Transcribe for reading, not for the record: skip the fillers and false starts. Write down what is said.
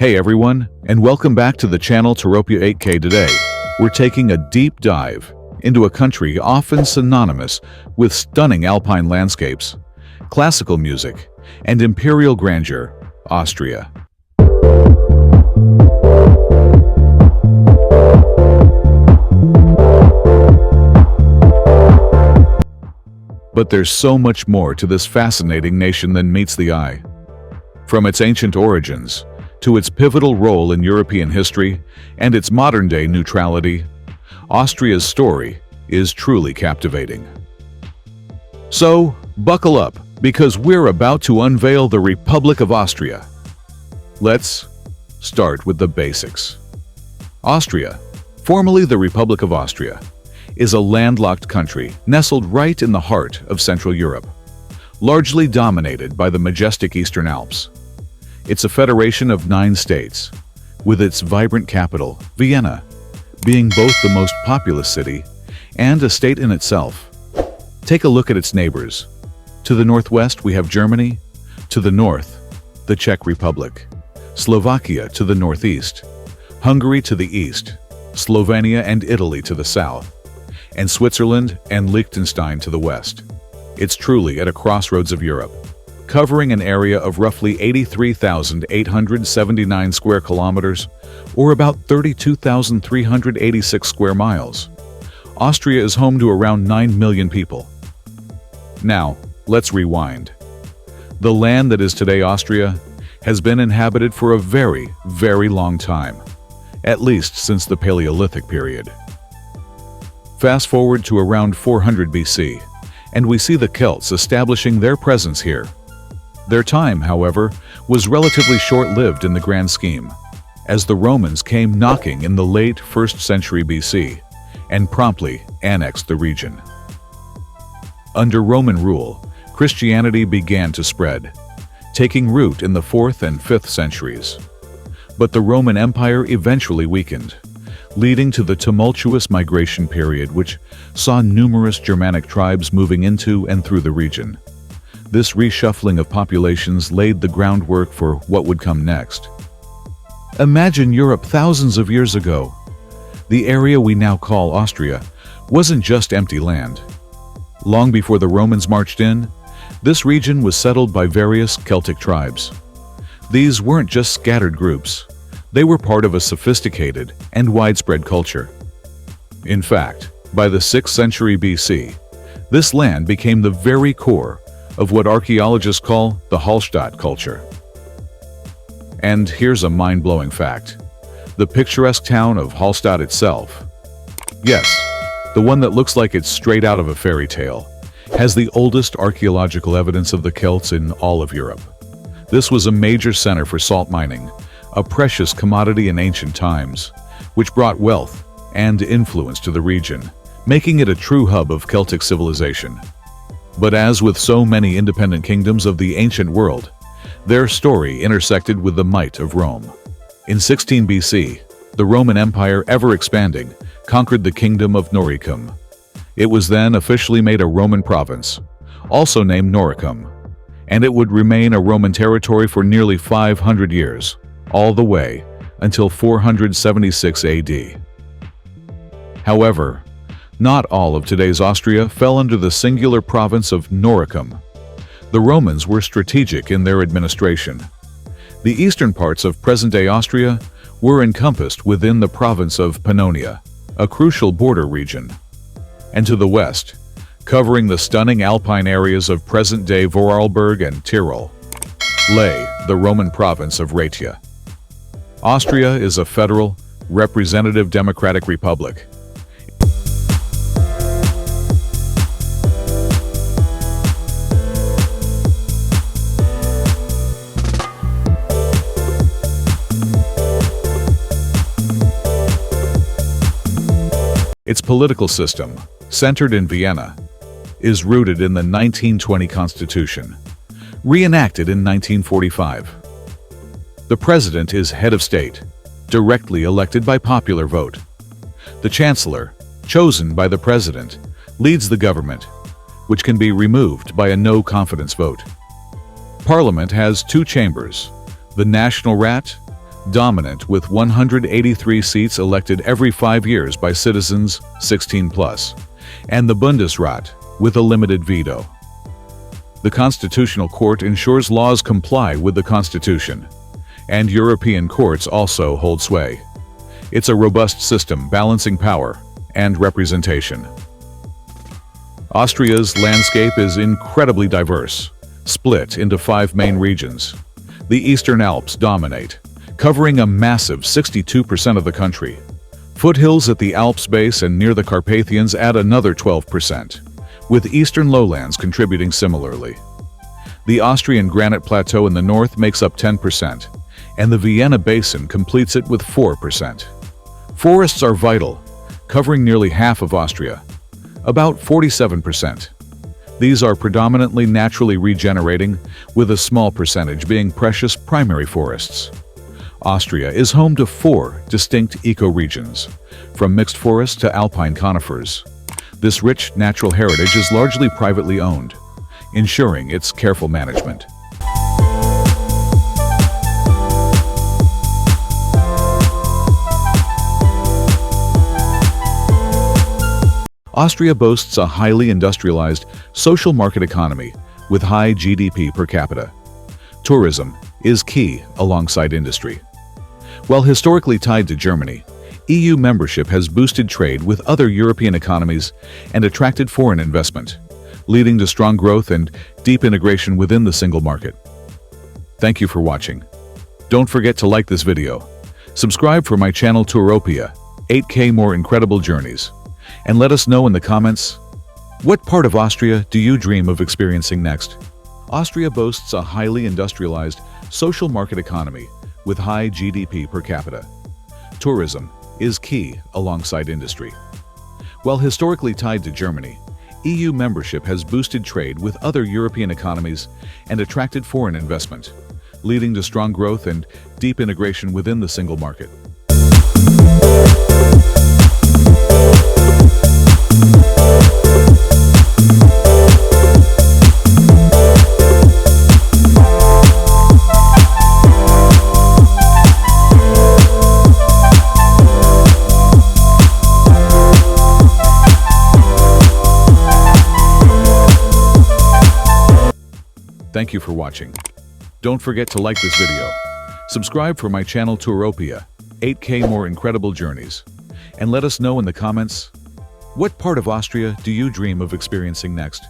Hey everyone, and welcome back to the channel Touropia 8K. Today, we're taking a deep dive into a country often synonymous with stunning alpine landscapes, classical music, and imperial grandeur, Austria. But there's so much more to this fascinating nation than meets the eye. From its ancient origins, to its pivotal role in European history and its modern-day neutrality, Austria's story is truly captivating. So, buckle up, because we're about to unveil the Republic of Austria. Let's start with the basics. Austria, formerly the Republic of Austria, is a landlocked country nestled right in the heart of Central Europe, largely dominated by the majestic Eastern Alps. It's a federation of 9 states, with its vibrant capital, Vienna, being both the most populous city and a state in itself. Take a look at its neighbors. To the northwest, we have Germany. To the north, the Czech Republic. Slovakia to the northeast. Hungary to the east. Slovenia and Italy to the south. And Switzerland and Liechtenstein to the west. It's truly at a crossroads of Europe, covering an area of roughly 83,879 square kilometers, or about 32,386 square miles. Austria is home to around 9 million people. Now, let's rewind. The land that is today Austria has been inhabited for a very, very long time, at least since the Paleolithic period. Fast forward to around 400 BC, and we see the Celts establishing their presence here. Their time, however, was relatively short-lived in the grand scheme, as the Romans came knocking in the late 1st century BC and promptly annexed the region. Under Roman rule, Christianity began to spread, taking root in the 4th and 5th centuries. But the Roman Empire eventually weakened, leading to the tumultuous migration period which saw numerous Germanic tribes moving into and through the region. This reshuffling of populations laid the groundwork for what would come next. Imagine Europe thousands of years ago. The area we now call Austria wasn't just empty land. Long before the Romans marched in, this region was settled by various Celtic tribes. These weren't just scattered groups. They were part of a sophisticated and widespread culture. In fact, by the 6th century BC, this land became the very core of what archaeologists call the Hallstatt culture. And here's a mind-blowing fact. The picturesque town of Hallstatt itself, yes, the one that looks like it's straight out of a fairy tale, has the oldest archaeological evidence of the Celts in all of Europe. This was a major center for salt mining, a precious commodity in ancient times, which brought wealth and influence to the region, making it a true hub of Celtic civilization. But as with so many independent kingdoms of the ancient world, their story intersected with the might of Rome. In 16 BC, the Roman Empire, ever expanding, conquered the kingdom of Noricum. It was then officially made a Roman province, also named Noricum, and it would remain a Roman territory for nearly 500 years, all the way until 476 AD. However, not all of today's Austria fell under the singular province of Noricum. The Romans were strategic in their administration. The eastern parts of present-day Austria were encompassed within the province of Pannonia, a crucial border region. And to the west, covering the stunning alpine areas of present-day Vorarlberg and Tyrol, lay the Roman province of Raetia. Austria is a federal, representative democratic republic. Its political system, centered in Vienna, is rooted in the 1920 Constitution, reenacted in 1945. The president is head of state, directly elected by popular vote. The chancellor, chosen by the president, leads the government, which can be removed by a no-confidence vote. Parliament has 2 chambers, the National Rat, dominant with 183 seats elected every 5 years by citizens 16 plus, and the Bundesrat with a limited veto. The Constitutional Court ensures laws comply with the Constitution, and European courts also hold sway. It's a robust system balancing power and representation. Austria's landscape is incredibly diverse, split into 5 main regions. The Eastern Alps dominate, covering a massive 62% of the country. Foothills at the Alps base and near the Carpathians add another 12%, with eastern lowlands contributing similarly. The Austrian granite plateau in the north makes up 10%, and the Vienna basin completes it with 4%. Forests are vital, covering nearly half of Austria, about 47%. These are predominantly naturally regenerating, with a small percentage being precious primary forests. Austria is home to 4 distinct ecoregions, from mixed forest to alpine conifers. This rich natural heritage is largely privately owned, ensuring its careful management. Austria boasts a highly industrialized, social market economy with high GDP per capita. Tourism is key alongside industry. While historically tied to Germany, EU membership has boosted trade with other European economies and attracted foreign investment, leading to strong growth and deep integration within the single market. Thank you for watching. Don't forget to like this video, subscribe for my channel Touropia, 8K more incredible journeys, and let us know in the comments, what part of Austria do you dream of experiencing next? Austria boasts a highly industrialized, social market economy with high GDP per capita. Tourism is key alongside industry. While historically tied to Germany, EU membership has boosted trade with other European economies and attracted foreign investment, leading to strong growth and deep integration within the single market. Thank you for watching. Don't forget to like this video, subscribe for my channel Touropia, 8K more incredible journeys, and let us know in the comments, what part of Austria do you dream of experiencing next?